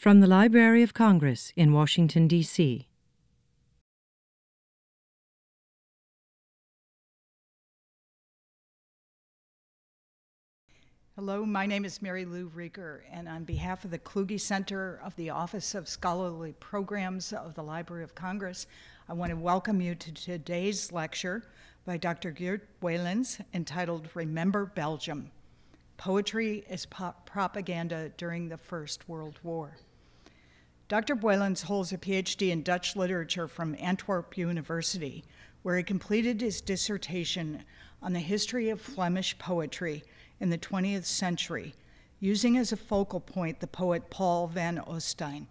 From the Library of Congress in Washington, D.C. Hello, my name is Mary Lou Rieger, and on behalf of the Kluge Center of the Office of Scholarly Programs of the Library of Congress, I want to welcome you to today's lecture by Dr. Geert Buelens entitled Remember Belgium, Poetry as Propaganda During the First World War. Dr. Buelens holds a PhD in Dutch literature from Antwerp University, where he completed his dissertation on the history of Flemish poetry in the 20th century, using as a focal point the poet Paul van Ostijn.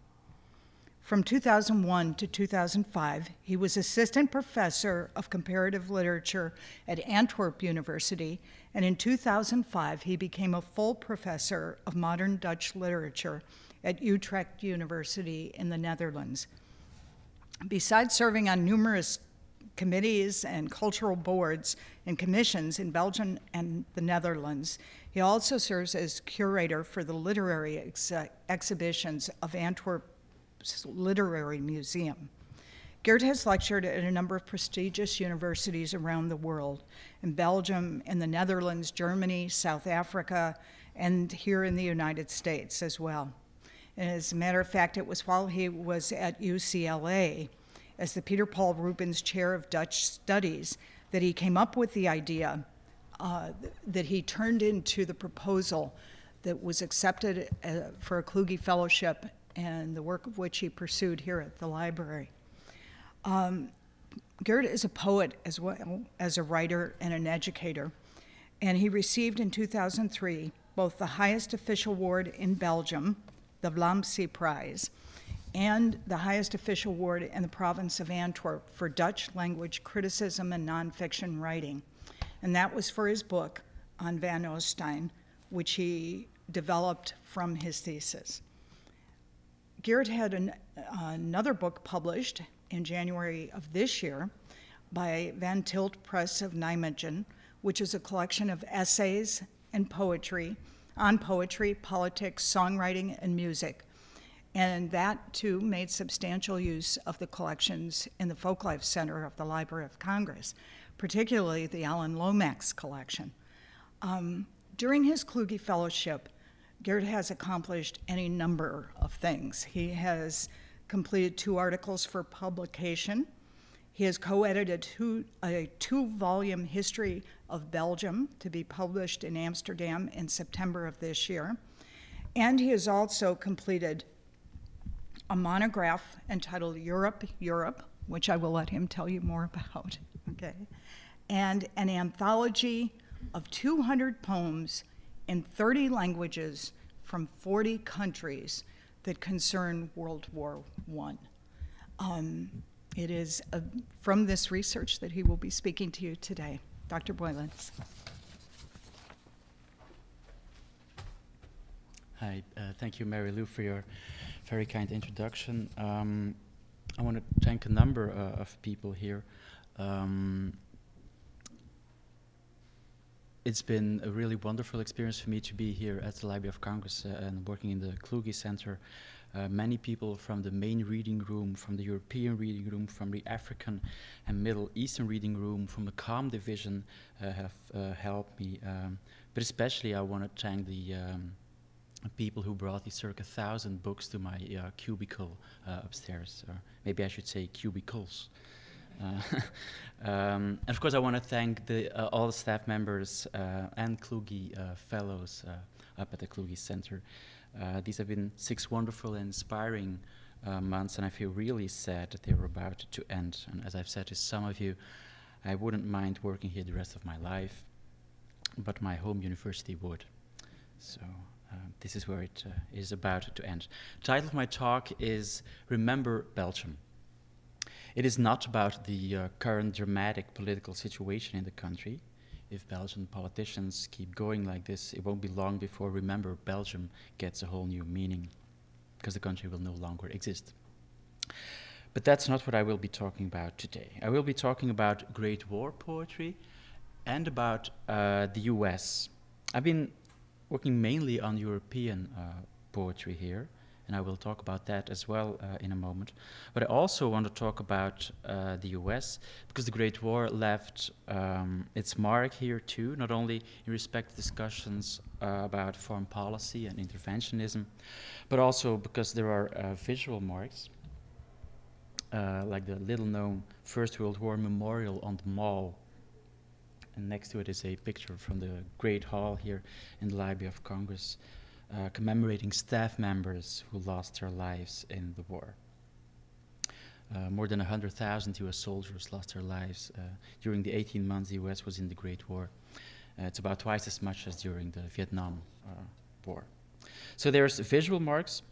From 2001 to 2005, he was assistant professor of comparative literature at Antwerp University, and in 2005, he became a full professor of modern Dutch literature at Utrecht University in the Netherlands. Besides serving on numerous committees and cultural boards and commissions in Belgium and the Netherlands, he also serves as curator for the literary exhibitions of Antwerp's Literary Museum. Geert has lectured at a number of prestigious universities around the world, in Belgium, in the Netherlands, Germany, South Africa, and here in the United States as well. And as a matter of fact, it was while he was at UCLA as the Peter Paul Rubens Chair of Dutch Studies that he came up with the idea that he turned into the proposal that was accepted for a Kluge Fellowship, and the work of which he pursued here at the library. Geert is a poet as well as a writer and an educator, and he received in 2003 both the highest official award in Belgium, the Vlaamse Prize, and the highest official award in the province of Antwerp for Dutch language criticism and nonfiction writing. And that was for his book on Van Ostijn, which he developed from his thesis. Geert had another book published in January of this year by Van Tilt Press of Nijmegen, which is a collection of essays and poetry on poetry, politics, songwriting, and music. And that, too, made substantial use of the collections in the Folklife Center of the Library of Congress, particularly the Alan Lomax collection. During his Kluge Fellowship, Geert has accomplished any number of things. He has completed 2 articles for publication. He has co-edited a 2-volume history of Belgium to be published in Amsterdam in September of this year. And he has also completed a monograph entitled Europe, Europe, which I will let him tell you more about, okay? And an anthology of 200 poems in 30 languages from 40 countries that concern World War I. It is from this research that he will be speaking to you today. Dr. Buelens. Hi, thank you, Mary Lou, for your very kind introduction. I want to thank a number of people here. It's been a really wonderful experience for me to be here at the Library of Congress and working in the Kluge Center. Many people from the main reading room, from the European reading room, from the African and Middle Eastern reading room, from the COM division have helped me. But especially I want to thank the people who brought these circa 1,000 books to my cubicle upstairs, or maybe I should say cubicles. And of course I want to thank all the staff members and Kluge fellows up at the Kluge Center. These have been 6 wonderful and inspiring months, and I feel really sad that they were about to end. And as I've said to some of you, I wouldn't mind working here the rest of my life, but my home university would. So this is where it is about to end. The title of my talk is Remember Belgium. It is not about the current dramatic political situation in the country. If Belgian politicians keep going like this, it won't be long before Remember Belgium gets a whole new meaning, because the country will no longer exist. But that's not what I will be talking about today. I will be talking about Great War poetry and about the US. I've been working mainly on European poetry here, and I will talk about that as well in a moment. But I also want to talk about the US, because the Great War left its mark here too, not only in respect to discussions about foreign policy and interventionism, but also because there are visual marks, like the little-known First World War memorial on the Mall. And next to it is a picture from the Great Hall here in the Library of Congress, commemorating staff members who lost their lives in the war. More than 100,000 US soldiers lost their lives during the 18 months the US was in the Great War. It's about twice as much as during the Vietnam War. So there's visual marks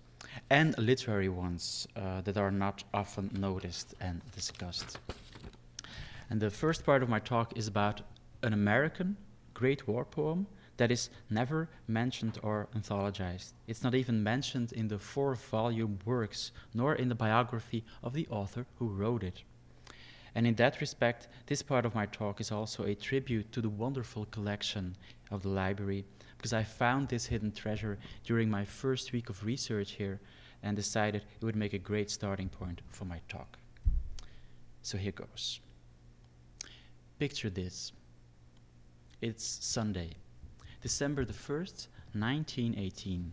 and literary ones that are not often noticed and discussed. And the first part of my talk is about an American Great War poem that is never mentioned or anthologized. It's not even mentioned in the 4-volume works, nor in the biography of the author who wrote it. And in that respect, this part of my talk is also a tribute to the wonderful collection of the library, because I found this hidden treasure during my first week of research here and decided it would make a great starting point for my talk. So here goes. Picture this. It's Sunday, December the 1st, 1918.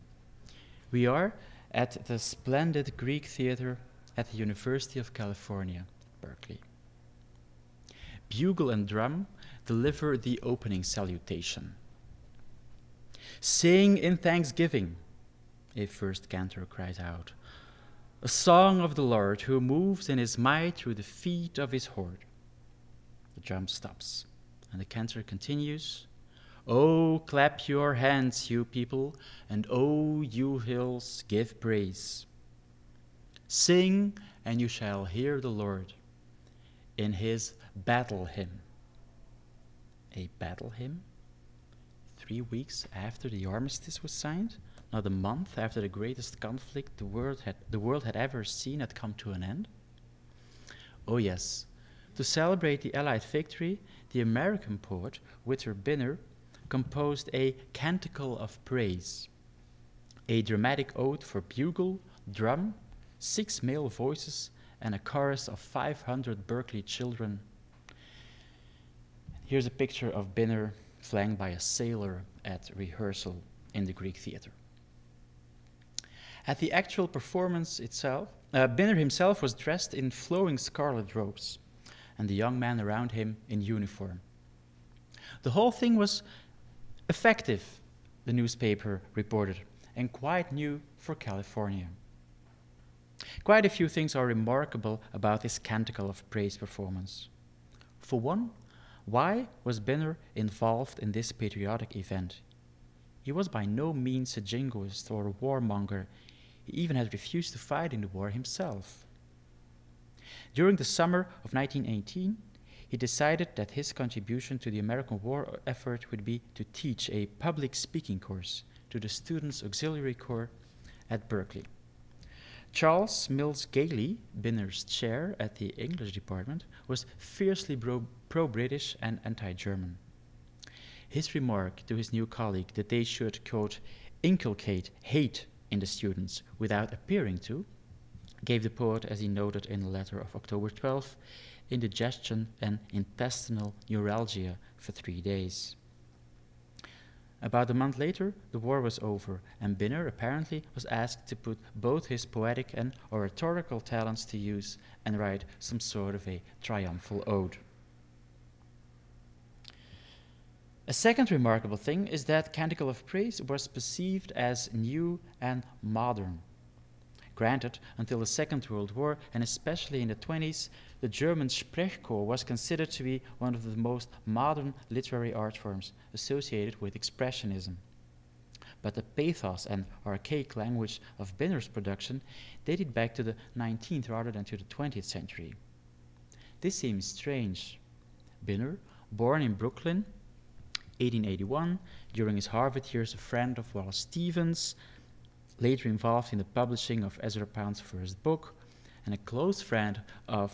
We are at the splendid Greek Theater at the University of California, Berkeley. Bugle and drum deliver the opening salutation. Sing in thanksgiving, a first cantor cries out, a song of the Lord who moves in his might through the feet of his horde. The drum stops, and the cantor continues, oh, clap your hands, you people, and oh, you hills, give praise. Sing, and you shall hear the Lord in his battle hymn. A battle hymn? 3 weeks after the armistice was signed, not a month after the greatest conflict the world had ever seen had come to an end? Oh yes, to celebrate the Allied victory, the American poet Witter Bynner composed a Canticle of Praise, a dramatic ode for bugle, drum, 6 male voices, and a chorus of 500 Berkeley children. Here's a picture of Bynner flanked by a sailor at rehearsal in the Greek theater. At the actual performance itself, Bynner himself was dressed in flowing scarlet robes, and the young man around him in uniform. The whole thing was effective, the newspaper reported, and quite new for California. Quite a few things are remarkable about this Canticle of Praise performance. For one, why was Bynner involved in this patriotic event? He was by no means a jingoist or a warmonger. He even had refused to fight in the war himself. During the summer of 1918, he decided that his contribution to the American war effort would be to teach a public speaking course to the Students' Auxiliary Corps at Berkeley. Charles Mills Gailey, Bynner's chair at the English department, was fiercely pro-British and anti-German. His remark to his new colleague that they should, quote, inculcate hate in the students without appearing to, gave the poet, as he noted in a letter of October 12, indigestion and intestinal neuralgia for 3 days. About a month later, the war was over, and Bynner apparently was asked to put both his poetic and oratorical talents to use and write some sort of a triumphal ode. A second remarkable thing is that Canticle of Praise was perceived as new and modern. Granted, until the Second World War, and especially in the 20s, the German Sprechchor was considered to be one of the most modern literary art forms associated with Expressionism. But the pathos and archaic language of Bynner's production dated back to the 19th rather than to the 20th century. This seems strange. Bynner, born in Brooklyn, 1881, during his Harvard years a friend of Wallace Stevens, later involved in the publishing of Ezra Pound's first book, and a close friend of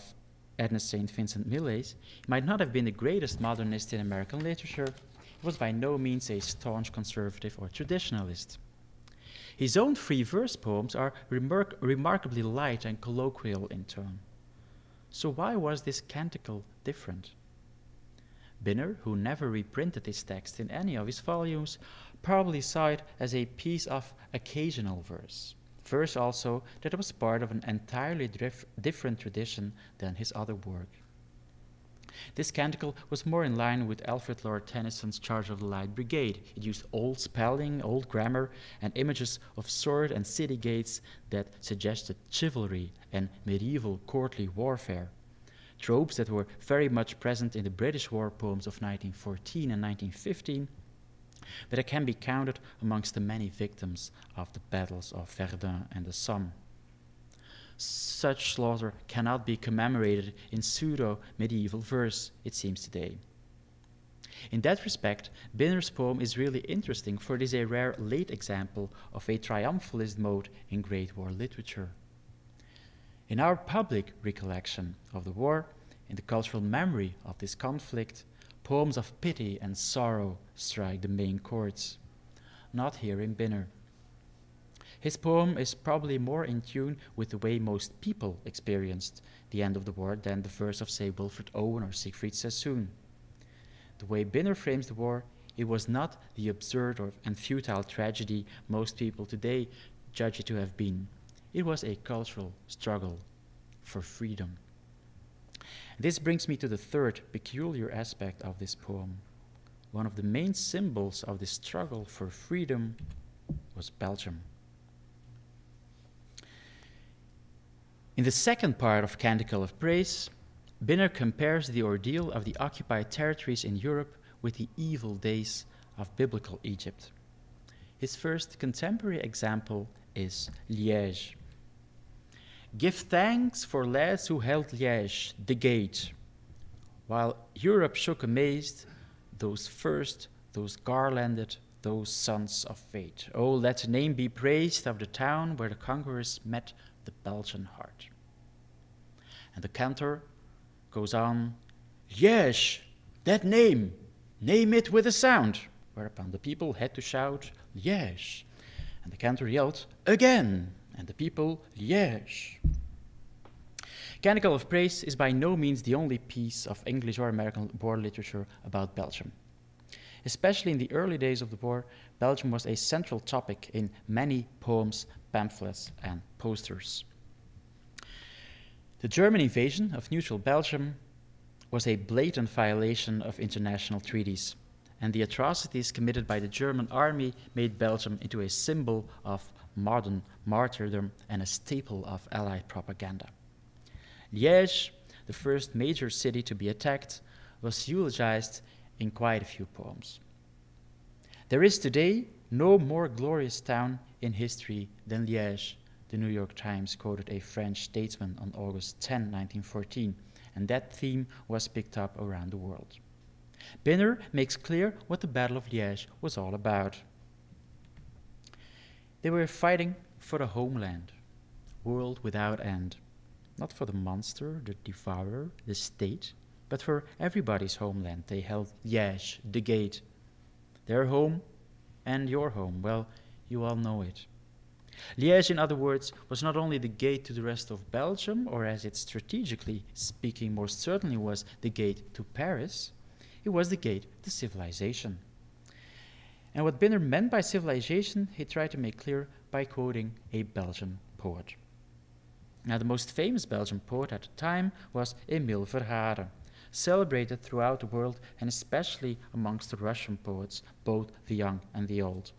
Edna St. Vincent Millais, he might not have been the greatest modernist in American literature. He was by no means a staunch conservative or traditionalist. His own free verse poems are remarkably light and colloquial in tone. So why was this canticle different? Bynner, who never reprinted his text in any of his volumes, probably saw it as a piece of occasional verse. Verse also that was part of an entirely different tradition than his other work. This canticle was more in line with Alfred Lord Tennyson's Charge of the Light Brigade. It used old spelling, old grammar, and images of sword and city gates that suggested chivalry and medieval courtly warfare. Tropes that were very much present in the British war poems of 1914 and 1915, but it can be counted amongst the many victims of the battles of Verdun and the Somme. Such slaughter cannot be commemorated in pseudo-medieval verse, it seems today. In that respect, Bynner's poem is really interesting, for it is a rare late example of a triumphalist mode in Great War literature. In our public recollection of the war, in the cultural memory of this conflict, poems of pity and sorrow strike the main chords. Not here in Bynner. His poem is probably more in tune with the way most people experienced the end of the war than the verse of, say, Wilfred Owen or Siegfried Sassoon. The way Bynner frames the war, it was not the absurd and futile tragedy most people today judge it to have been. It was a cultural struggle for freedom. This brings me to the third peculiar aspect of this poem. One of the main symbols of this struggle for freedom was Belgium. In the second part of Canticle of Praise, Bynner compares the ordeal of the occupied territories in Europe with the evil days of biblical Egypt. His first contemporary example is Liège. Give thanks for lads who held Liège, the gate. While Europe shook amazed, those first, those garlanded, those sons of fate. Oh, let the name be praised of the town where the conquerors met the Belgian heart. And the cantor goes on, Liège, that name, name it with a sound. Whereupon the people had to shout, Liège. And the cantor yelled, again. And the people, Liège. Canticle of Praise is by no means the only piece of English or American war literature about Belgium. Especially in the early days of the war, Belgium was a central topic in many poems, pamphlets, and posters. The German invasion of neutral Belgium was a blatant violation of international treaties, and the atrocities committed by the German army made Belgium into a symbol of modern martyrdom and a staple of Allied propaganda. Liège, the first major city to be attacked, was eulogized in quite a few poems. There is today no more glorious town in history than Liège, the New York Times quoted a French statesman on August 10, 1914, and that theme was picked up around the world. Bynner makes clear what the Battle of Liège was all about. They were fighting for the homeland, world without end, not for the monster, the devourer, the state, but for everybody's homeland. They held Liège, the gate. Their home and your home, well, you all know it. Liège, in other words, was not only the gate to the rest of Belgium, or as it strategically speaking most certainly was the gate to Paris, it was the gate to civilization. And what Bynner meant by civilization, he tried to make clear by quoting a Belgian poet. Now, the most famous Belgian poet at the time was Emile Verhaeren, celebrated throughout the world and especially amongst the Russian poets, both the young and the old.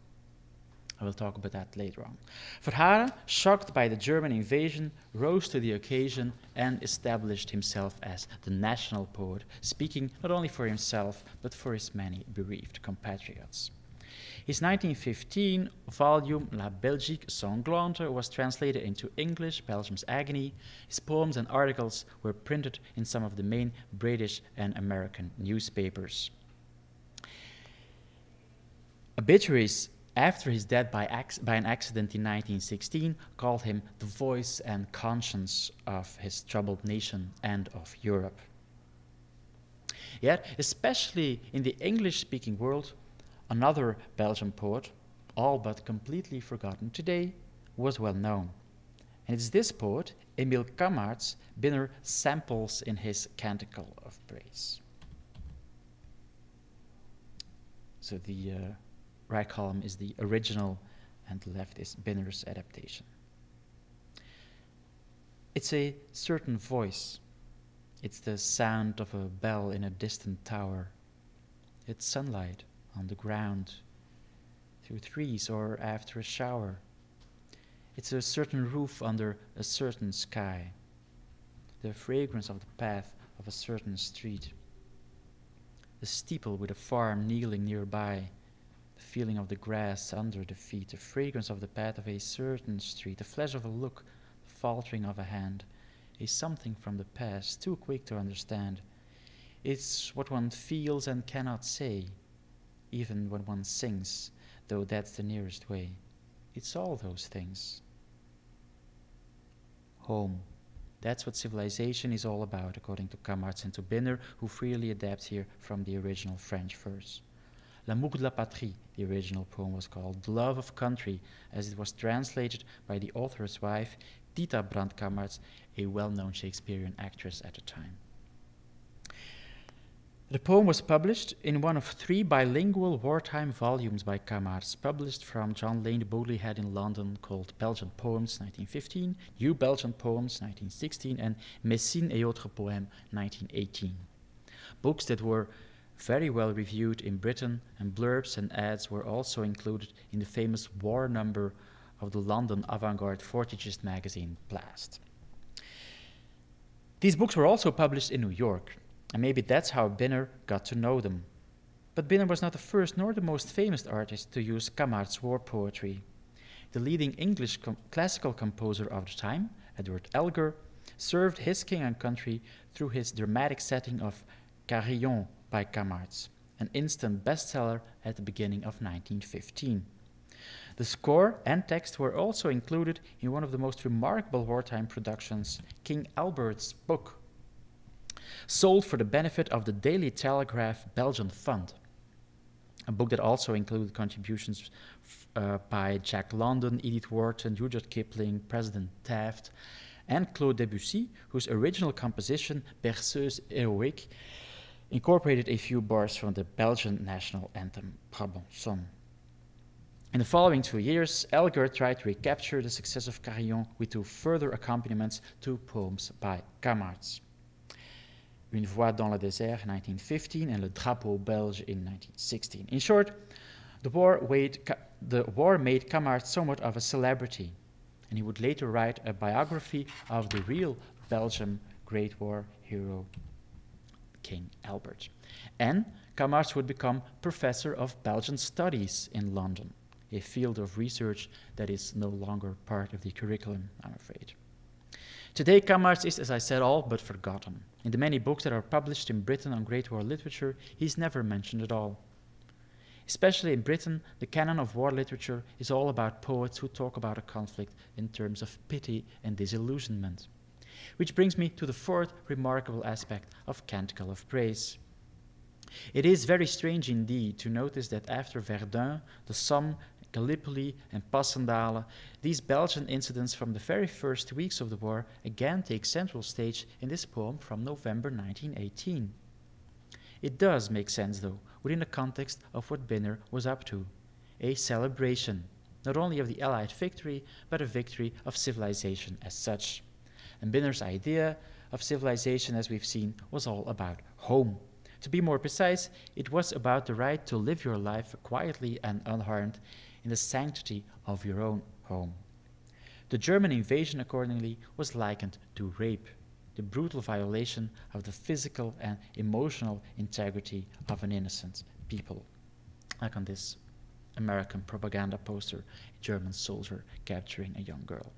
I will talk about that later on. Verhaeren, shocked by the German invasion, rose to the occasion and established himself as the national poet, speaking not only for himself, but for his many bereaved compatriots. His 1915 volume La Belgique Sanglante was translated into English, Belgium's Agony. His poems and articles were printed in some of the main British and American newspapers. Obituaries after his death by an accident in 1916 called him the voice and conscience of his troubled nation and of Europe. Yet, especially in the English-speaking world, another Belgian poet, all but completely forgotten today, was well known. And it's this poet, Emil Kammart's, Bynner samples in his Canticle of Praise. So the right column is the original and the left is Bynner's adaptation. It's a certain voice. It's the sound of a bell in a distant tower. It's sunlight on the ground, through trees or after a shower. It's a certain roof under a certain sky, the fragrance of the path of a certain street, the steeple with a farm kneeling nearby, the feeling of the grass under the feet, the fragrance of the path of a certain street, the flash of a look, the faltering of a hand, a something from the past, too quick to understand. It's what one feels and cannot say, even when one sings, though that's the nearest way. It's all those things. Home. That's what civilization is all about, according to Kammarts and to Bynner, who freely adapt here from the original French verse. L'amour de la patrie, the original poem was called, the love of country, as it was translated by the author's wife, Tita Brandt Kammarts, a well-known Shakespearean actress at the time. The poem was published in one of 3 bilingual wartime volumes by Kammarts, published from John Lane de Bodley Head in London, called Belgian Poems 1915, New Belgian Poems 1916, and Messines et autres poèmes 1918. Books that were very well reviewed in Britain, and blurbs and ads were also included in the famous war number of the London Avant-garde Fortagist magazine, Blast. These books were also published in New York, and maybe that's how Bynner got to know them. But Bynner was not the first nor the most famous artist to use Kammart's war poetry. The leading English classical composer of the time, Edward Elgar, served his king and country through his dramatic setting of Carillon by Kammarts, an instant bestseller at the beginning of 1915. The score and text were also included in one of the most remarkable wartime productions, King Albert's Book, sold for the benefit of the Daily Telegraph Belgian Fund, a book that also included contributions by Jack London, Edith Wharton, Rudyard Kipling, President Taft, and Claude Debussy, whose original composition, Berceuse Héroïque, incorporated a few bars from the Belgian national anthem, Brabançon. In the following 2 years, Elgar tried to recapture the success of Carillon with 2 further accompaniments to poems by Kammarts. Une voix dans le désert in 1915 and Le drapeau belge in 1916. In short, the war made Kammarts somewhat of a celebrity, and he would later write a biography of the real Belgian Great War hero, King Albert. And Kammarts would become professor of Belgian studies in London, a field of research that is no longer part of the curriculum, I'm afraid. Today, Kammarts is, as I said, all but forgotten. In the many books that are published in Britain on Great War literature, he's never mentioned at all. Especially in Britain, the canon of war literature is all about poets who talk about a conflict in terms of pity and disillusionment. Which brings me to the 4th remarkable aspect of Canticle of Praise. It is very strange indeed to notice that after Verdun, the Somme, Gallipoli, and Passendale, these Belgian incidents from the very first weeks of the war again take central stage in this poem from November 1918. It does make sense, though, within the context of what Bynner was up to, a celebration, not only of the Allied victory, but a victory of civilization as such. And Bynner's idea of civilization, as we've seen, was all about home. To be more precise, it was about the right to live your life quietly and unharmed in the sanctity of your own home. The German invasion, accordingly, was likened to rape, the brutal violation of the physical and emotional integrity of an innocent people, like on this American propaganda poster, a German soldier capturing a young girl.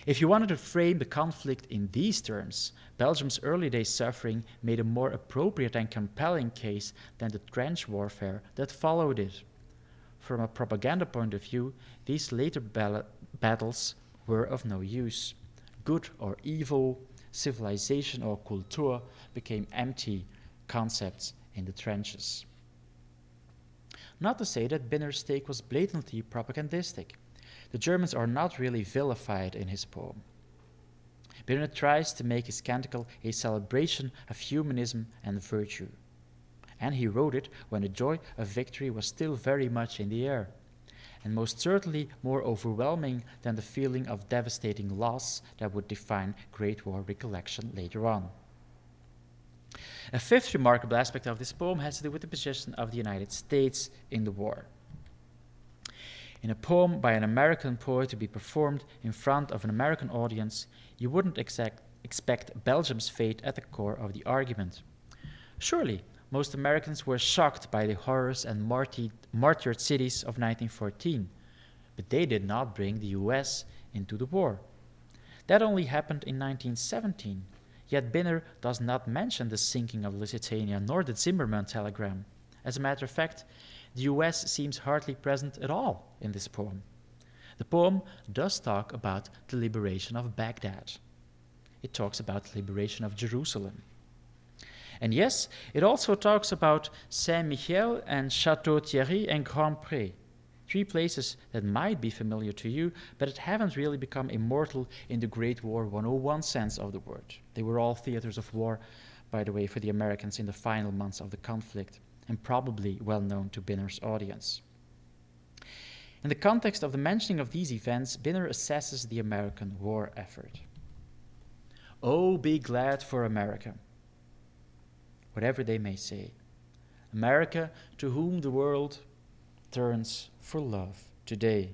If you wanted to frame the conflict in these terms, Belgium's early day suffering made a more appropriate and compelling case than the trench warfare that followed it. From a propaganda point of view, these later battles were of no use. Good or evil, civilization or Kultur became empty concepts in the trenches. Not to say that Bynner's take was blatantly propagandistic. The Germans are not really vilified in his poem. Bynner tries to make his canticle a celebration of humanism and virtue. And he wrote it when the joy of victory was still very much in the air, and most certainly more overwhelming than the feeling of devastating loss that would define Great War recollection later on. A fifth remarkable aspect of this poem has to do with the position of the United States in the war. In a poem by an American poet to be performed in front of an American audience, you wouldn't expect Belgium's fate at the core of the argument. Surely, most Americans were shocked by the horrors and martyred cities of 1914, but they did not bring the US into the war. That only happened in 1917, yet Bynner does not mention the sinking of Lusitania nor the Zimmermann telegram. As a matter of fact, the US seems hardly present at all in this poem. The poem does talk about the liberation of Baghdad. It talks about the liberation of Jerusalem. And yes, it also talks about Saint-Michel and Château-Thierry and Grand-Pré, three places that might be familiar to you, but that haven't really become immortal in the Great War 101 sense of the word. They were all theaters of war, by the way, for the Americans in the final months of the conflict, and probably well known to Bynner's audience. In the context of the mentioning of these events, Bynner assesses the American war effort. Oh, be glad for America, whatever they may say. America, to whom the world turns for love today.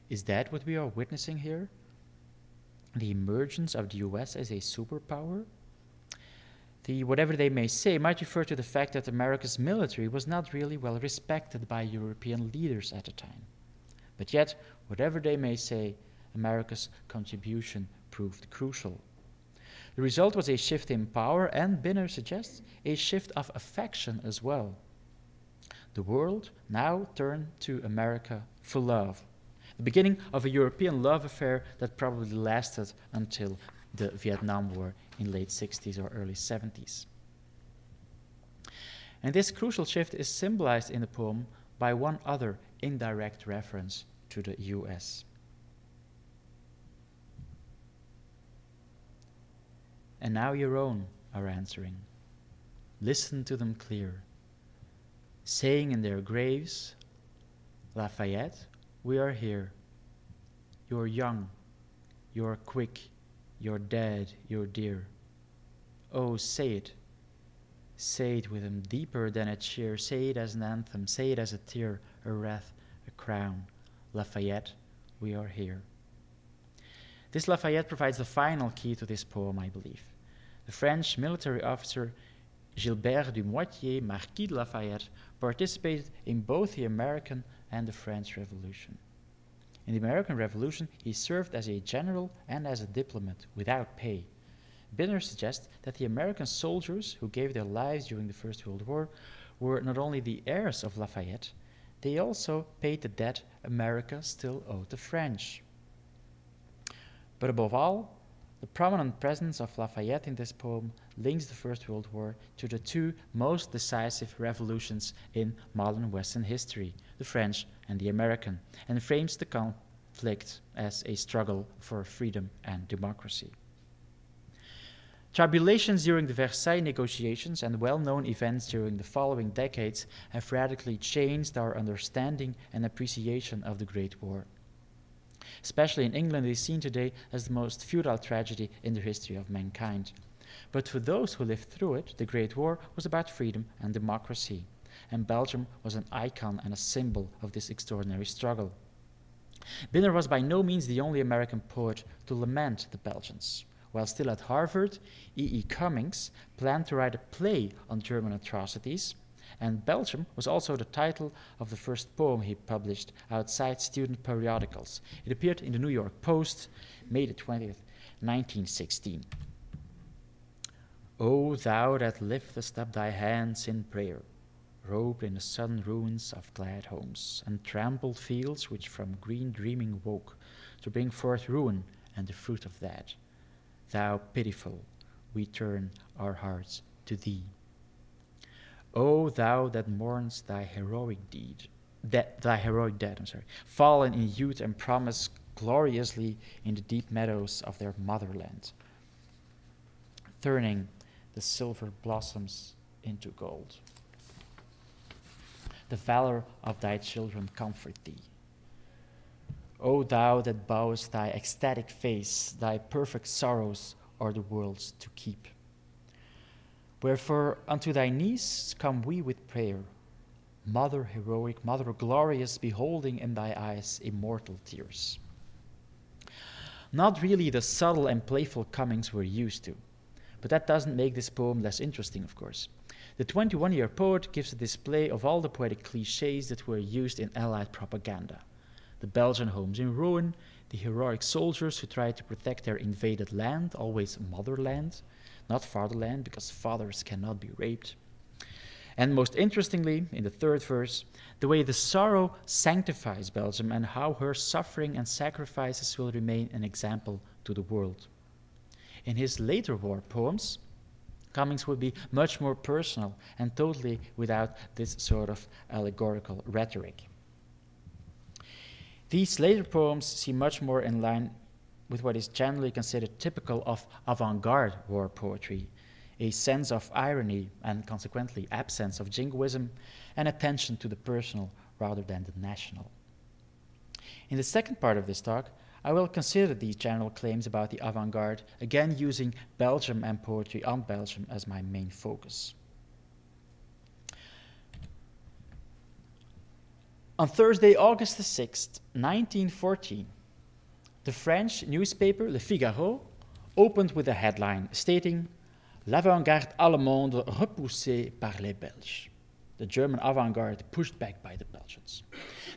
Is that what we are witnessing here? The emergence of the US as a superpower? The whatever they may say might refer to the fact that America's military was not really well respected by European leaders at the time. But yet, whatever they may say, America's contribution proved crucial. The result was a shift in power and, Bynner suggests, a shift of affection as well. The world now turned to America for love, the beginning of a European love affair that probably lasted until the Vietnam War in late 60s or early 70s. And this crucial shift is symbolized in the poem by one other indirect reference to the US. And now your own are answering. Listen to them clear, saying in their graves, Lafayette, we are here. You're young, you're quick, you're dead, you're dear. Oh, say it. Say it with him deeper than a cheer. Say it as an anthem. Say it as a tear, a wreath, a crown. Lafayette, we are here. This Lafayette provides the final key to this poem, I believe. The French military officer Gilbert du Moitié, Marquis de Lafayette, participated in both the American and the French Revolution. In the American Revolution, he served as a general and as a diplomat without pay. Bynner suggests that the American soldiers who gave their lives during the First World War were not only the heirs of Lafayette, they also paid the debt America still owed the French. But above all, the prominent presence of Lafayette in this poem links the First World War to the two most decisive revolutions in modern Western history, the French and the American, and frames the conflict as a struggle for freedom and democracy. Tribulations during the Versailles negotiations and well-known events during the following decades have radically changed our understanding and appreciation of the Great War. Especially in England, it is seen today as the most futile tragedy in the history of mankind. But for those who lived through it, the Great War was about freedom and democracy, and Belgium was an icon and a symbol of this extraordinary struggle. Bynner was by no means the only American poet to lament the Belgians. While still at Harvard, E. Cummings planned to write a play on German atrocities, and Belgium was also the title of the first poem he published outside student periodicals. It appeared in the New York Post, May the 20th, 1916. O thou that liftest up thy hands in prayer, robed in the sudden ruins of glad homes, and trampled fields which from green dreaming woke, to bring forth ruin and the fruit of that. Thou pitiful, we turn our hearts to thee. O thou that mourns thy heroic deed, thy heroic dead, fallen in youth and promise gloriously in the deep meadows of their motherland, turning the silver blossoms into gold. The valor of thy children comfort thee. O thou that bowest thy ecstatic face, thy perfect sorrows are the world's to keep. Wherefore unto thy knees come we with prayer, Mother heroic, Mother glorious, beholding in thy eyes immortal tears. Not really the subtle and playful Cummings we're used to, but that doesn't make this poem less interesting, of course. The 21-year poet gives a display of all the poetic cliches that were used in Allied propaganda. The Belgian homes in ruin, the heroic soldiers who tried to protect their invaded land, always motherland, not fatherland, because fathers cannot be raped. And most interestingly, in the third verse, the way the sorrow sanctifies Belgium and how her suffering and sacrifices will remain an example to the world. In his later war poems, Cummings would be much more personal and totally without this sort of allegorical rhetoric. These later poems seem much more in line with what is generally considered typical of avant-garde war poetry, a sense of irony and consequently absence of jingoism and attention to the personal rather than the national. In the second part of this talk, I will consider these general claims about the avant-garde, again using Belgium and poetry on Belgium as my main focus. On Thursday, August the 6th, 1914, the French newspaper Le Figaro opened with a headline stating "L'avant-garde allemande repoussée par les Belges." The German avant-garde pushed back by the Belgians.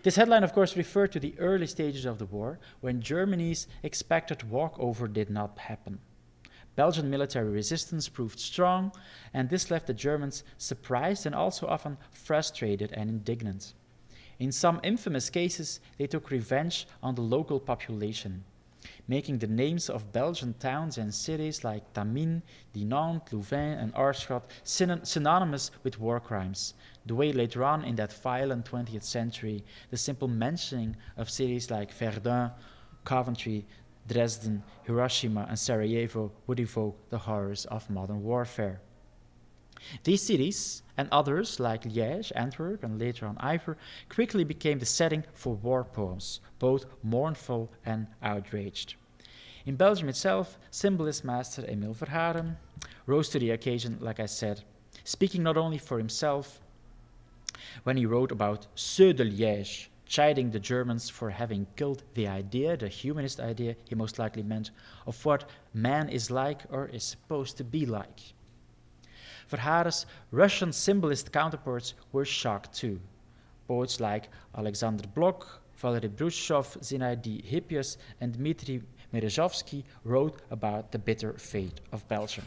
This headline, of course, referred to the early stages of the war, when Germany's expected walkover did not happen. Belgian military resistance proved strong, and this left the Germans surprised and also often frustrated and indignant. In some infamous cases, they took revenge on the local population, making the names of Belgian towns and cities like Tamines, Dinant, Louvain, and Aarschot synonymous with war crimes, the way later on in that violent 20th century, the simple mentioning of cities like Verdun, Coventry, Dresden, Hiroshima, and Sarajevo would evoke the horrors of modern warfare. These cities, and others like Liège, Antwerp, and later on Ypres, quickly became the setting for war poems, both mournful and outraged. In Belgium itself, symbolist master Emile Verhaeren rose to the occasion, like I said, speaking not only for himself when he wrote about ceux de Liège, chiding the Germans for having killed the idea, the humanist idea he most likely meant, of what man is like or is supposed to be like. Verhaeren's Russian symbolist counterparts were shocked too. Poets like Alexander Blok, Valery Brusov, Zinaidi Hippius, and Dmitry Merezhovsky wrote about the bitter fate of Belgium.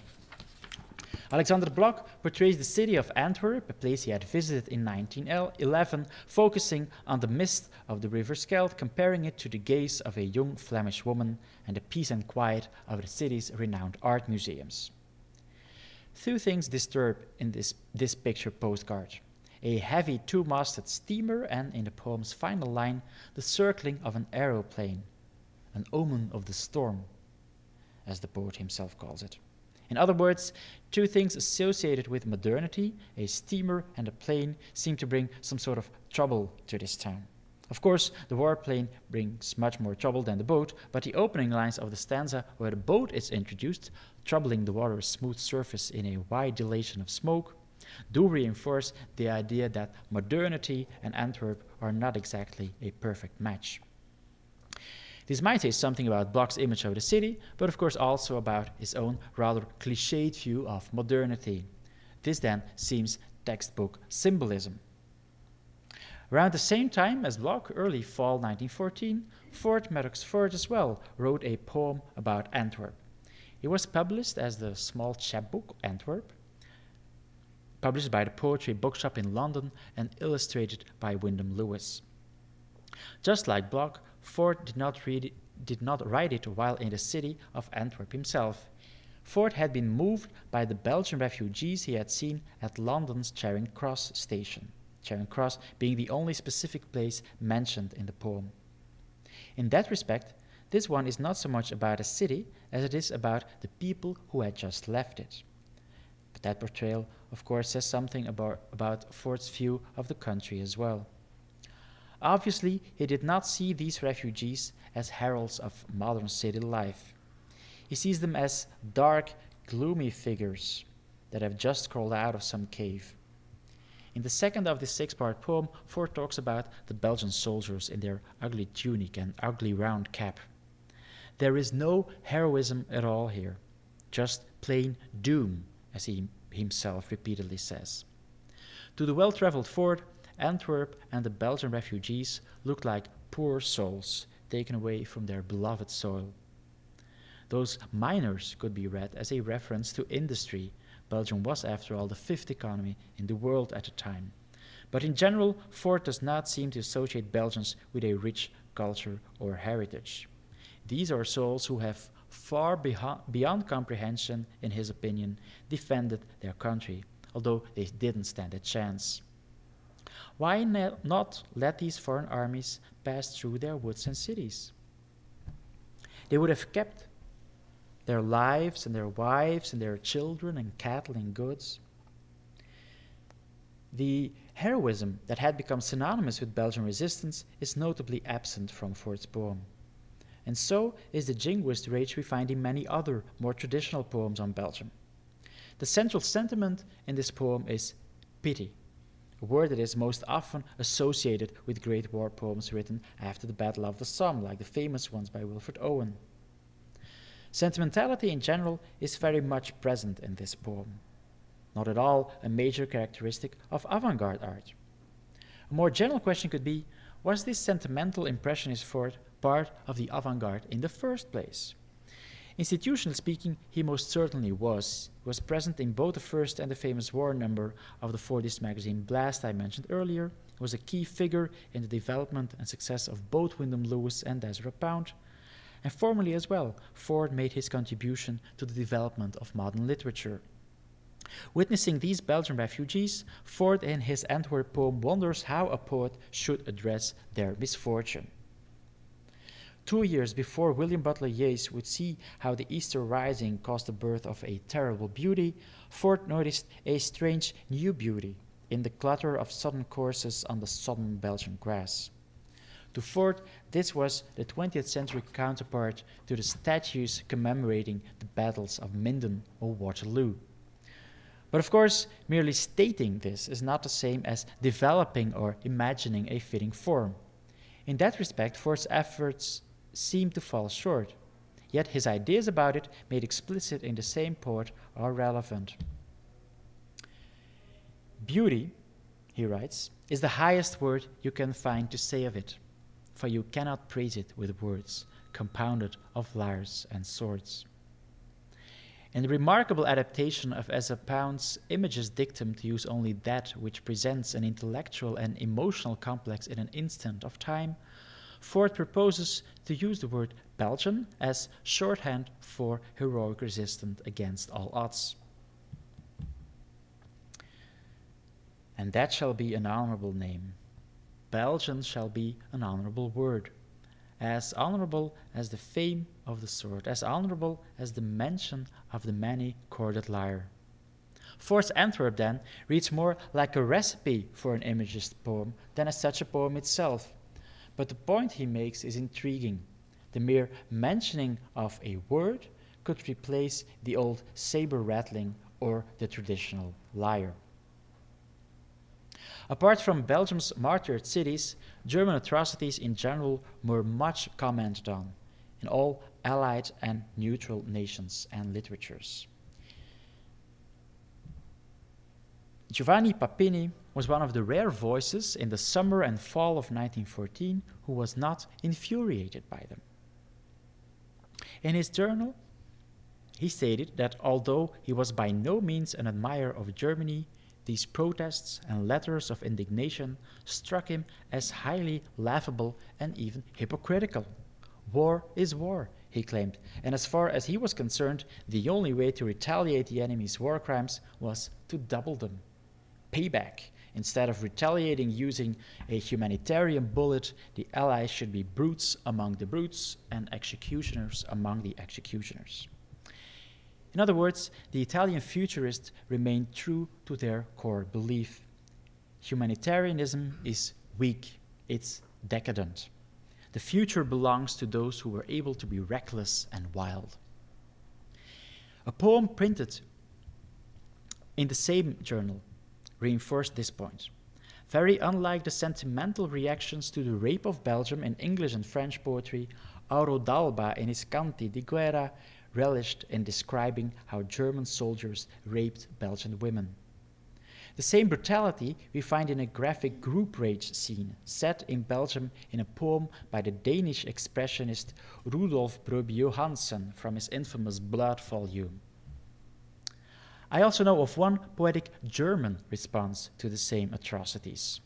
Alexander Blok portrays the city of Antwerp, a place he had visited in 1911, focusing on the mist of the River Scheldt, comparing it to the gaze of a young Flemish woman and the peace and quiet of the city's renowned art museums. Two things disturb in this picture postcard: a heavy two-masted steamer and, in the poem's final line, the circling of an aeroplane, an omen of the storm, as the poet himself calls it. In other words, two things associated with modernity, a steamer and a plane, seem to bring some sort of trouble to this town. Of course, the warplane brings much more trouble than the boat, but the opening lines of the stanza where the boat is introduced, troubling the water's smooth surface in a wide dilation of smoke, do reinforce the idea that modernity and Antwerp are not exactly a perfect match. This might say something about Blok's image of the city, but of course also about his own rather cliched view of modernity. This then seems textbook symbolism. Around the same time as Blok, early fall 1914, Madox Ford as well wrote a poem about Antwerp. It was published as the Small Chapbook Antwerp, published by the Poetry Bookshop in London and illustrated by Wyndham Lewis. Just like Blok, Ford did not write it while in the city of Antwerp himself. Ford had been moved by the Belgian refugees he had seen at London's Charing Cross station, Charing Cross being the only specific place mentioned in the poem. In that respect, this one is not so much about a city as it is about the people who had just left it. But that portrayal, of course, says something about Ford's view of the country as well. Obviously, he did not see these refugees as heralds of modern city life. He sees them as dark, gloomy figures that have just crawled out of some cave. In the second of this 6-part poem, Ford talks about the Belgian soldiers in their ugly tunic and ugly round cap. There is no heroism at all here, just plain doom, as he himself repeatedly says. To the well-traveled Ford, Antwerp and the Belgian refugees looked like poor souls taken away from their beloved soil. Those miners could be read as a reference to industry. Belgium was, after all, the 5th economy in the world at the time. But in general, Ford does not seem to associate Belgians with a rich culture or heritage. These are souls who have far beyond comprehension, in his opinion, defended their country, although they didn't stand a chance. Why not let these foreign armies pass through their woods and cities? They would have kept their lives and their wives and their children and cattle and goods. The heroism that had become synonymous with Belgian resistance is notably absent from Ford's poem. And so is the jingoist rage we find in many other, more traditional poems on Belgium. The central sentiment in this poem is pity, a word that is most often associated with great war poems written after the Battle of the Somme, like the famous ones by Wilfred Owen. Sentimentality in general is very much present in this poem, not at all a major characteristic of avant-garde art. A more general question could be, was this sentimental impressionist Ford part of the avant-garde in the first place? Institutionally speaking, he most certainly was. He was present in both the first and the famous war number of the Fordist magazine Blast I mentioned earlier. He was a key figure in the development and success of both Wyndham Lewis and Ezra Pound. And formally as well, Ford made his contribution to the development of modern literature. Witnessing these Belgian refugees, Ford in his Antwerp poem wonders how a poet should address their misfortune. 2 years before William Butler Yeats would see how the Easter Rising caused the birth of a terrible beauty, Ford noticed a strange new beauty in the clutter of sodden corses on the sodden Belgian grass. To Ford, this was the 20th century counterpart to the statues commemorating the battles of Minden or Waterloo. But of course, merely stating this is not the same as developing or imagining a fitting form. In that respect, Ford's efforts seem to fall short, yet his ideas about it, made explicit in the same poet, are relevant. Beauty, he writes, is the highest word you can find to say of it, for you cannot praise it with words compounded of lyres and swords. In the remarkable adaptation of Ezra Pound's Images dictum to use only that which presents an intellectual and emotional complex in an instant of time, Ford proposes to use the word Belgian as shorthand for heroic resistance against all odds. And that shall be an honorable name. Belgian shall be an honorable word, as honorable as the fame of the sword, as honorable as the mention of the many-chorded lyre. Ford's Antwerp, then, reads more like a recipe for an Imagist poem than as such a poem itself. But the point he makes is intriguing. The mere mentioning of a word could replace the old saber rattling or the traditional lyre. Apart from Belgium's martyred cities, German atrocities in general were much commented on in all allied and neutral nations and literatures. Giovanni Papini was one of the rare voices in the summer and fall of 1914 who was not infuriated by them. In his journal, he stated that although he was by no means an admirer of Germany, these protests and letters of indignation struck him as highly laughable and even hypocritical. War is war, he claimed, and as far as he was concerned, the only way to retaliate the enemy's war crimes was to double them. Payback. Instead of retaliating using a humanitarian bullet, the Allies should be brutes among the brutes and executioners among the executioners. In other words, the Italian futurists remained true to their core belief. Humanitarianism is weak, it's decadent. The future belongs to those who were able to be reckless and wild. A poem printed in the same journal reinforced this point. Very unlike the sentimental reactions to the rape of Belgium in English and French poetry, Auro Dalba in his Canti di Guerra relished in describing how German soldiers raped Belgian women. The same brutality we find in a graphic group rage scene set in Belgium in a poem by the Danish expressionist Rudolf Brøby Johansen from his infamous Blood volume. I also know of one poetic German response to the same atrocities.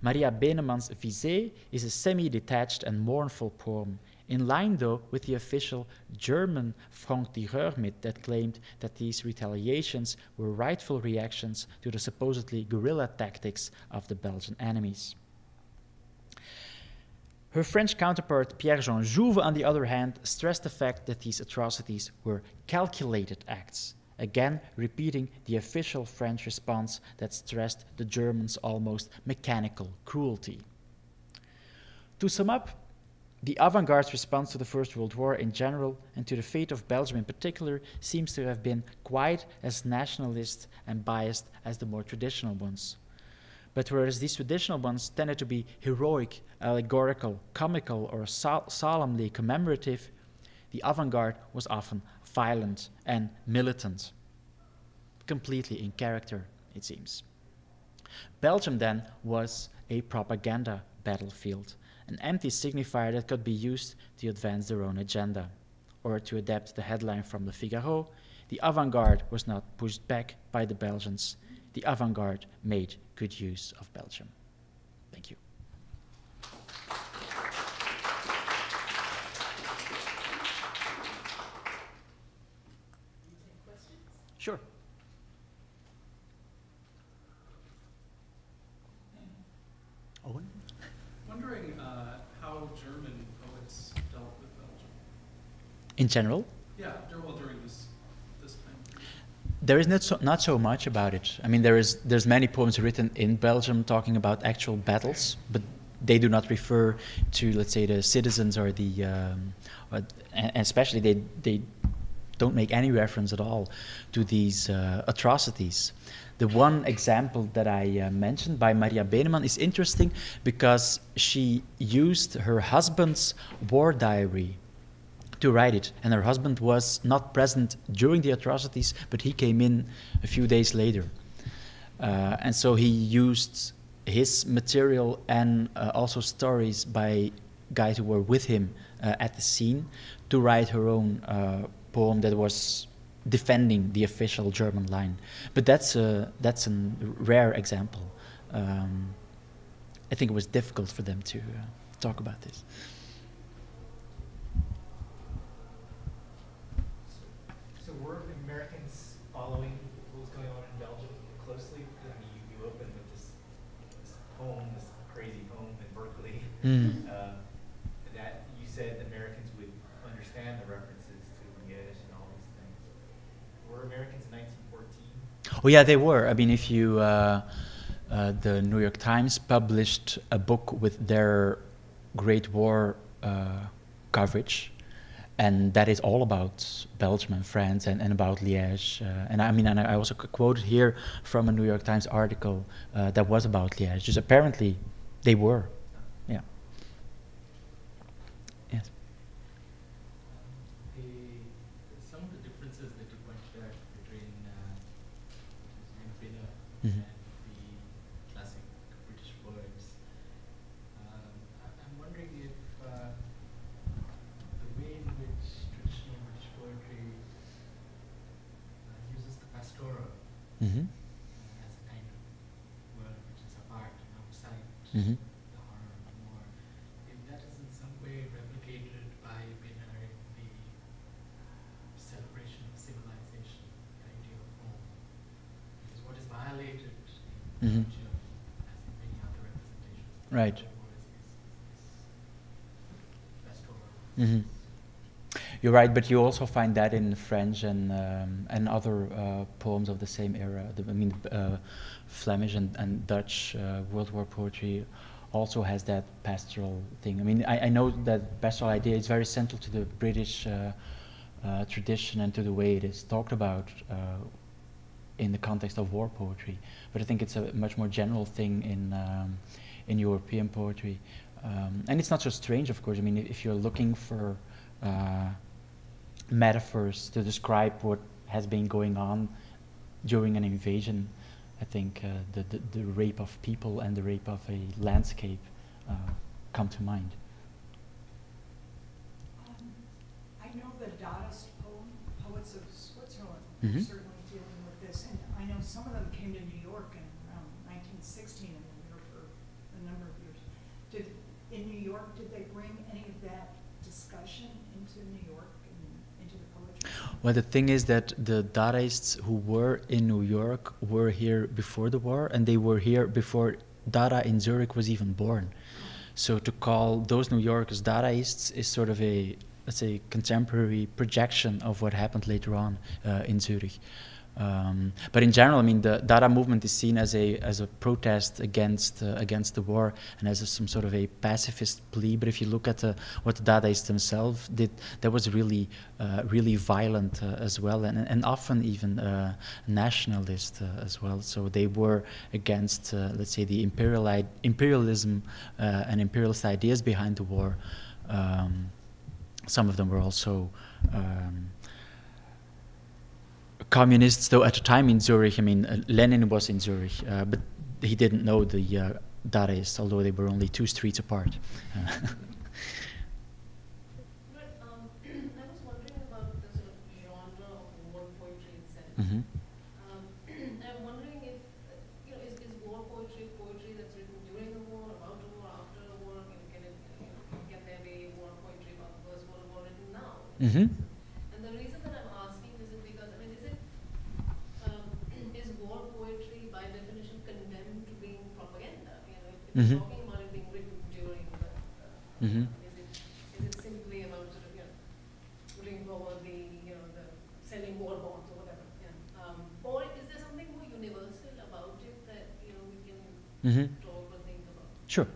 Maria Benemann's Visée is a semi-detached and mournful poem, in line though with the official German franc-tireur myth that claimed that these retaliations were rightful reactions to the supposedly guerrilla tactics of the Belgian enemies. Her French counterpart Pierre-Jean Jouve, on the other hand, stressed the fact that these atrocities were calculated acts, again repeating the official French response that stressed the Germans' almost mechanical cruelty. To sum up, the avant-garde's response to the First World War in general and to the fate of Belgium in particular seems to have been quite as nationalist and biased as the more traditional ones. But whereas these traditional ones tended to be heroic, allegorical, comical, or solemnly commemorative, the avant-garde was often violent and militant, completely in character, it seems. Belgium then was a propaganda battlefield, an empty signifier that could be used to advance their own agenda. Or to adapt the headline from Le Figaro, the avant-garde was not pushed back by the Belgians. The avant-garde made good use of Belgium. Thank you. Sure. Owen? Wondering how German poets dealt with Belgium. In general? Yeah, well, during this time. There is not so much about it. I mean, there's many poems written in Belgium talking about actual battles, but they do not refer to, let's say, the citizens or the, and especially they don't make any reference at all to these atrocities. The one example that I mentioned by Maria Benemann is interesting because she used her husband's war diary to write it, and her husband was not present during the atrocities, but he came in a few days later. And so he used his material and also stories by guys who were with him at the scene to write her own poem that was defending the official German line. But that's a rare example. I think it was difficult for them to talk about this. So were Americans following what was going on in Belgium closely? I mean, you opened with this poem, this crazy poem in Berkeley. That you said Americans would understand the references to Liège and all these things. Were Americans in 1914? Oh yeah, they were. I mean, if you, the New York Times published a book with their Great War coverage, and that is all about Belgium and France and about Liège. And I mean, and I also quoted here from a New York Times article that was about Liège. Just apparently, they were. Yeah. Yes. Some of the differences that you pointed out between Bynner Mm-hmm. and the classic British poets, I'm wondering if the way in which traditional British poetry uses the pastoral Mm-hmm. as a kind of word which is apart and outside Mm-hmm. the horror of war, if that is in some way replicated by Bynner Right. pastoral. You're right, but you also find that in French and other poems of the same era. Flemish and Dutch World War poetry also has that pastoral thing. I mean, I know that pastoral idea is very central to the British tradition and to the way it is talked about in the context of war poetry. But I think it's a much more general thing in European poetry. And it's not so strange, of course. I mean, if you're looking for metaphors to describe what has been going on during an invasion, I think the rape of people and the rape of a landscape come to mind. I know the Dadaist poets of Switzerland Mhm. are certainly dealing with this, and I know some of them came to New York in around 1916 and were there for a number of years. In New York, did they bring any of that discussion into New York and into the poetry? Well, the thing is that the Dadaists who were in New York were here before the war, and they were here before Dada in Zurich was even born. So to call those New Yorkers Dadaists is sort of a, let's say, contemporary projection of what happened later on in Zurich. But in general, I mean, the Dada movement is seen as a protest against the war and as some sort of a pacifist plea. But if you look at what the Dadaists themselves did, that was really violent as well, and often even nationalist as well. So they were against, let's say, the imperialism and imperialist ideas behind the war. Some of them were also communists, though at the time in Zurich, I mean, Lenin was in Zurich, but he didn't know the Dadaists, although they were only 2 streets apart. But I was wondering about the sort of genre of war poetry itself. Mm-hmm. I'm wondering if, is war poetry that's written during the war, about the war, after the war? Can there be war poetry about the First World War written now? Mm-hmm. And the reason that I'm asking is because, I mean, is war poetry by definition condemned to being propaganda? If Mm-hmm. you're talking about it being written during the, Mm-hmm. is it simply about sort of, putting forward the sending war bonds or whatever? Yeah. Or is there something more universal about it that we can Mm-hmm. talk or think about? Sure.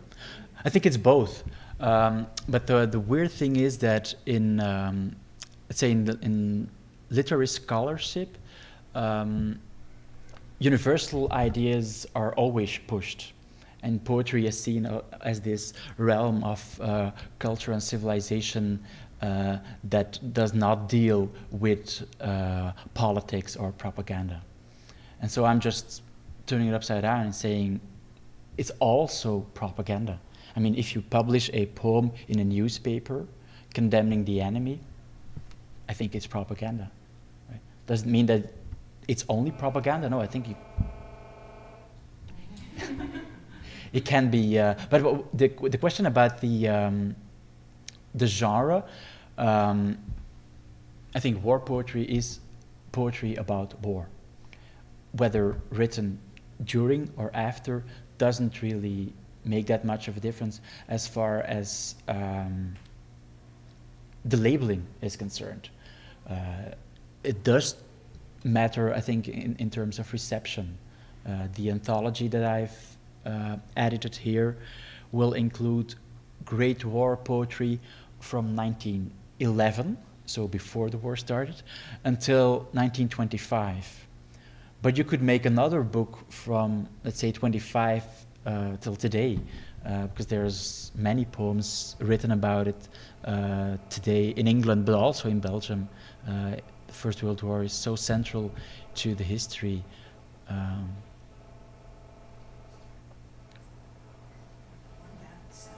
I think it's both. But the weird thing is that in, let's say, in literary scholarship, universal ideas are always pushed. And poetry is seen as this realm of culture and civilization that does not deal with politics or propaganda. And so I'm just turning it upside down and saying it's also propaganda. I mean, if you publish a poem in a newspaper condemning the enemy, I think it's propaganda. Right? Doesn't mean that it's only propaganda. No, I think it can be. But the question about the genre, I think war poetry is poetry about war. Whether written during or after doesn't really make that much of a difference as far as the labeling is concerned. It does matter, I think, in terms of reception. The anthology that I've edited here will include Great War poetry from 1911, so before the war started, until 1925. But you could make another book from, let's say, 25 till today, because there's many poems written about it today in England, but also in Belgium. The First World War is so central to the history.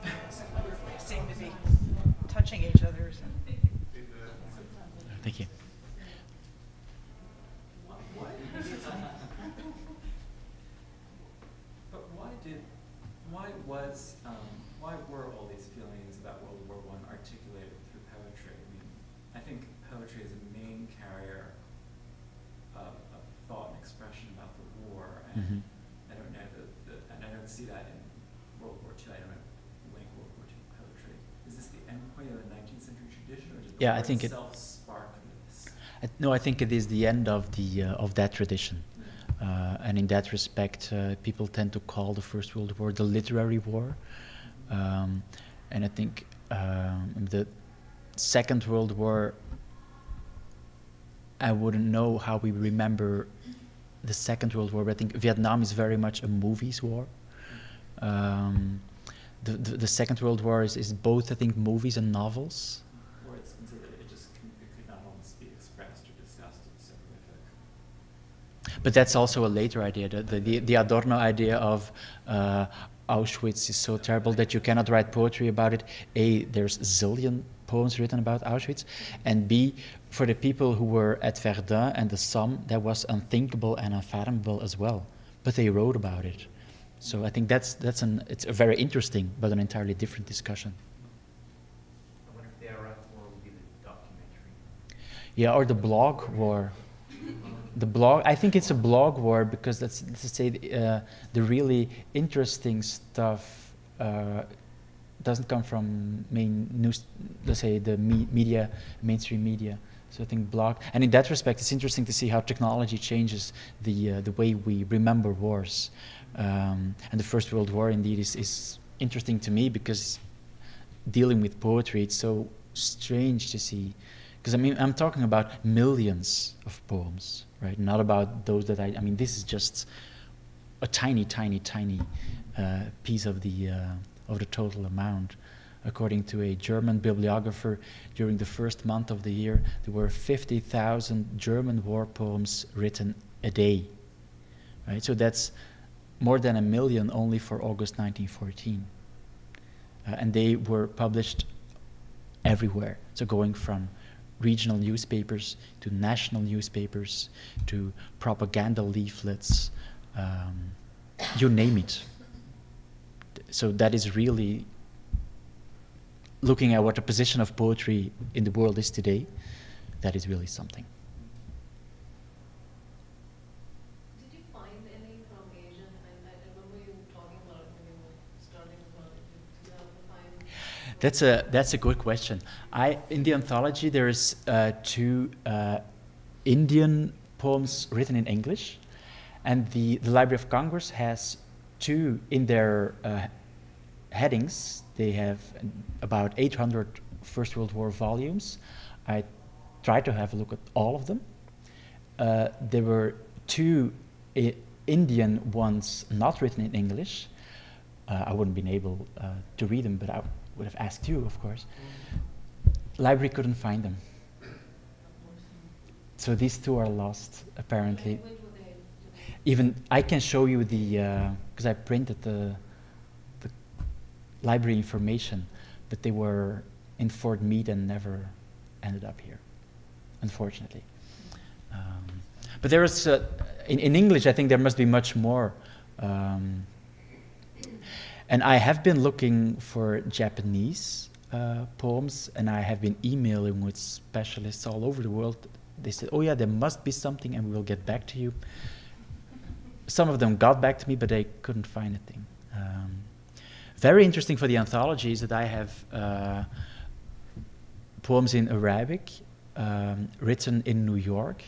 They seem to be touching each other. Thank you. Why were all these feelings about World War I articulated through poetry? I mean, I think poetry is a main carrier of thought and expression about the war, and Mm-hmm. I don't know and I don't see that in World War II. I don't know Yeah, I war think it. itself spark this? No, I think it is the end of the of that tradition, and in that respect, people tend to call the First World War the literary war, and I think the Second World War. I wouldn't know how we remember the Second World War, but I think Vietnam is very much a movies war. The Second World War is both, I think, movies and novels. Or it's considered it could not almost be expressed or discussed in separate. But that's also a later idea. The Adorno idea of Auschwitz is so terrible that you cannot write poetry about it. A, there's a zillion poems written about Auschwitz, and B, for the people who were at Verdun and the Somme, that was unthinkable and unfathomable as well. But they wrote about it. So I think it's a very interesting but an entirely different discussion. I wonder if the Iraq War will be the documentary. Yeah, or the blog war. The blog, I think it's a blog war because let's say the really interesting stuff doesn't come from main news, let's say the media, mainstream media. So I think blog, and in that respect, it's interesting to see how technology changes the way we remember wars. And the First World War indeed is interesting to me because dealing with poetry, it's so strange to see. Because I mean, I'm talking about millions of poems, right? Not about those that I mean, this is just a tiny, tiny, tiny piece of the total amount. According to a German bibliographer, during the first month of the year, there were 50,000 German war poems written a day, right? So that's more than 1 million only for August 1914. And they were published everywhere. So going from regional newspapers to national newspapers to propaganda leaflets, you name it. So that is really looking at what the position of poetry in the world is today. That is really something. Did you find any from Asia? I remember you talking about it when you were starting about it. Did you find? That's a good question. In the anthology there's 2 Indian poems written in English, and the Library of Congress has 2 in their headings. They have about 800 First World War volumes. I tried to have a look at all of them. There were 2 Indian ones not written in English. I wouldn't been able to read them, but I would have asked you, of course. Library couldn't find them. So these 2 are lost, apparently. When were they? Even I can show you the, because I printed the library information, but they were in Fort Meade and never ended up here, unfortunately. But there is, in English, I think there must be much more. And I have been looking for Japanese poems, and I have been emailing with specialists all over the world. They said, oh yeah, there must be something, and we will get back to you. Some of them got back to me, but they couldn't find anything. Very interesting for the anthology is that I have poems in Arabic, written in New York.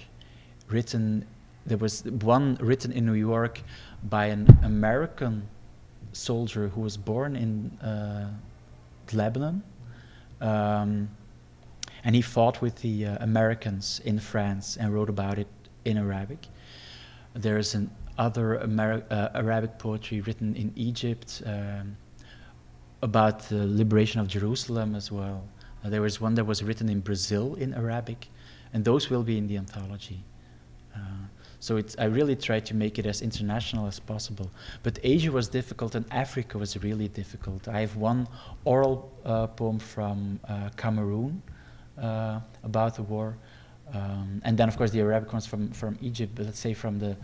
There was one written in New York by an American soldier who was born in Lebanon, and he fought with the Americans in France and wrote about it in Arabic. There's other Arabic poetry written in Egypt about the liberation of Jerusalem as well. There was one that was written in Brazil in Arabic, and those will be in the anthology. So I really tried to make it as international as possible. But Asia was difficult and Africa was really difficult. I have one oral poem from Cameroon about the war. And then of course the Arabic ones from Egypt, but let's say from the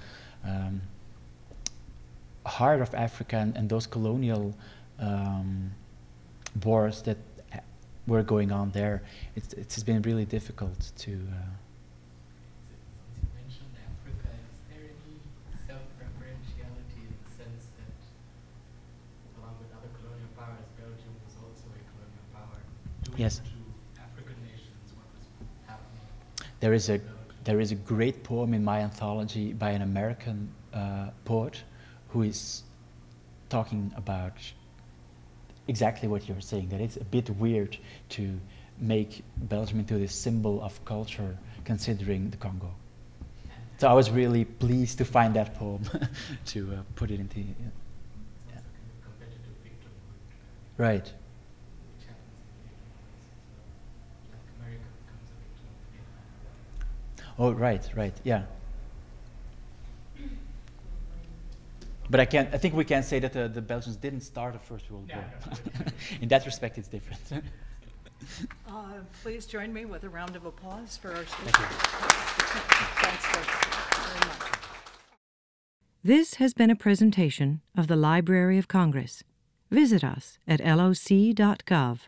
heart of Africa and those colonial wars that were going on there. It's been really difficult to... Since you mentioned Africa, is there any self-referentiality in the sense that, along with other colonial powers, Belgium was also a colonial power, doing Yes. to African nations what there is a great poem in my anthology by an American poet who is talking about exactly what you're saying, that it's a bit weird to make Belgium into this symbol of culture considering the Congo. So I was really pleased to find that poem to put it into... It's also kind of competitive victimhood. Right. Which happens in later ones. So, like America becomes a victim of Vietnam. Oh, right, yeah. But I think we can say that the Belgians didn't start the First World War. No. In that respect, it's different. Please join me with a round of applause for our speaker. Thank you. Thanks very much. This has been a presentation of the Library of Congress. Visit us at loc.gov.